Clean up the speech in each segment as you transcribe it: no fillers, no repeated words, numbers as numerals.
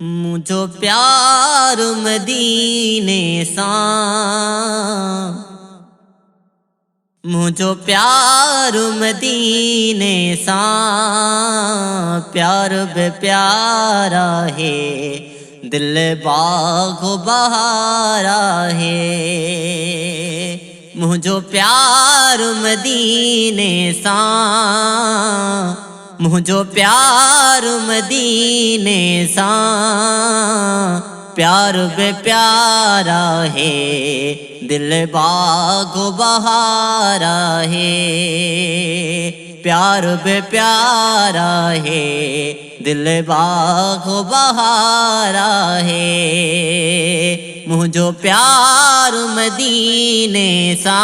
मुझो प्यार मदीने सा, मुझो प्यार मदीने सा, प्यार बे प्यारा है दिल बागो बहारा है। मुझो प्यार मदीने सा, मुझो प्यार मदीने सा, प्यार बे प्यारा है दिल बागो बहारा है। प्यार बे प्यारा है दिल बागो बहारा है। मुझो प्यार मदीने सा,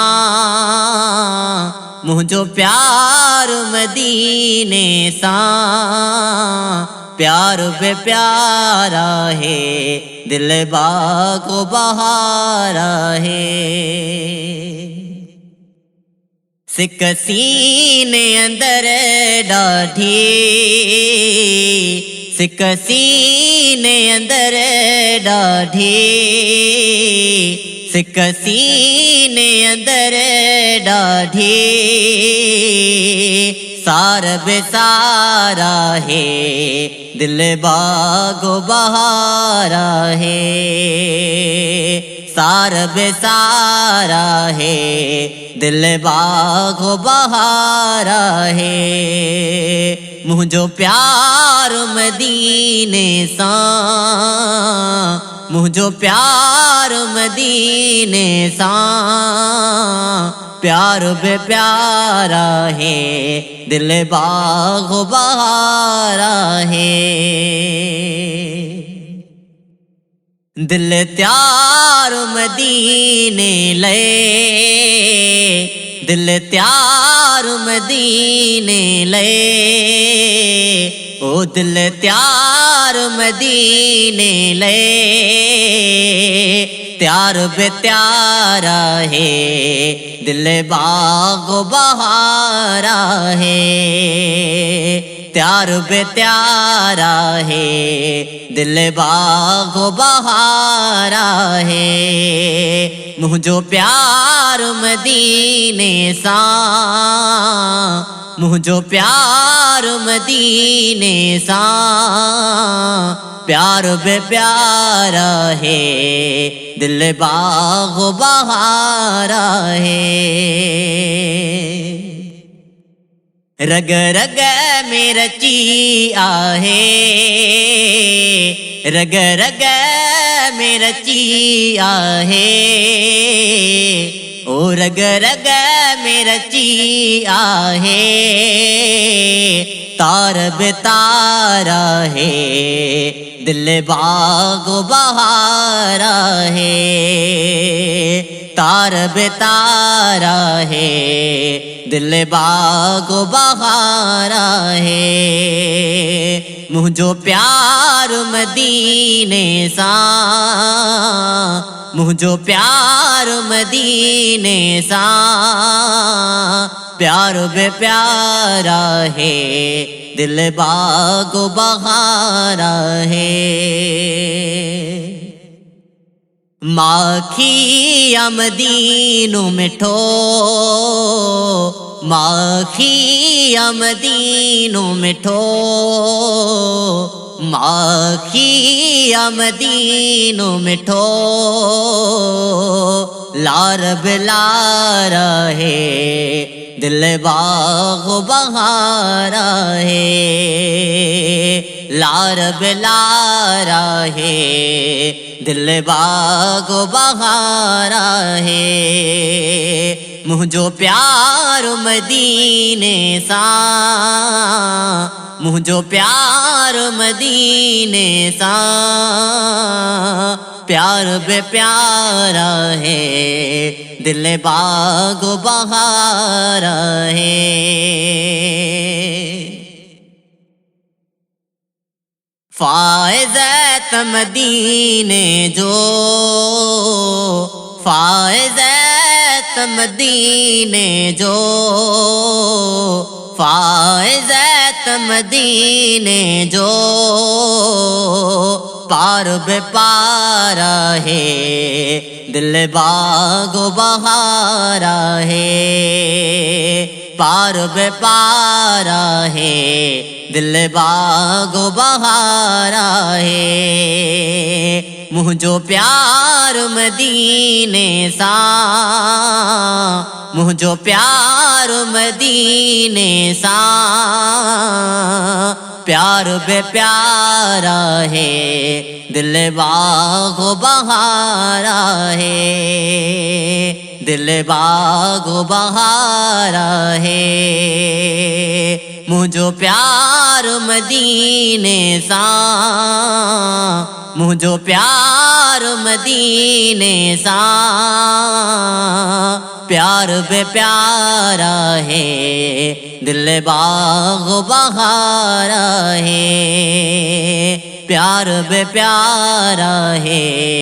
मुझो प्यार मदीने सा, प्यार बे प्यारा है दिल बागो बहारा है। सिक सीने अंदर डाढ़ी, सिक सीने अंदर डाढ़ी, सिक सीने अंदर डाढ़ी, सार बेसारा है दिल बागो बहारा है। सार बेसारा है दिल बागो बहारा है। मुझो प्यार मदीने सा, मुझो प्यार मदीने सा, प्यार बे प्यारा है दिल बागो बहारा है। दिल त्यार मदीने ले, दिल त्यार मदीने ले, ओ दिल त्यार मदीने ले, त्यार बे त्यारा है दिल बागो बहारा है। त्यार बे त्यारा है दिल बागो बहारा है। मुझो प्यार मदीने सा, मुझो प्यार मदीने सा, प्यार बे प्यारा है दिल बागो बहारा है। रग रग में रची आहे, रग रग में रची आहे, ओ रग रग में रची आहे, तार बे तारा है दिल बागो बहारा है। तार बे तारा है दिल बागो बहारा है। मुझो प्यार मदीने सा, मुझो प्यार मदीने सा, प्यार बे प्यारा है दिल बागो बहारा है। माखिया मदीनो मिठो, माखिया मदीनो मिठो, माखिया मदीनो मिठो, लार बिलारा है दिल बागो बहारा है। लार बिलारा है दिल बागो बहारा है। मुझो प्यार मदीने सा, मुझो प्यार मदीने सा, प्यार बे प्यारा है दिल बागो बहारा है। फायज़त मदीने जो, फायज़त मदीने जो, फायज़त मदीने जो पार बे पारा है, दिल बागो बहारा है। पार बे पारा है, दिल बागो बहारा है। मुझो प्यार मदीने सा, मुझो प्यार मदीने सा, प्यार बे प्यारा है, दिल बागो बहारा है। दिल बागो बहारा है। मुझो प्यार मदीने सा, मुझो प्यार मदीने सा, प्यार बे प्यारा है, दिल बागो बहारा है। प्यार बे प्यारा है।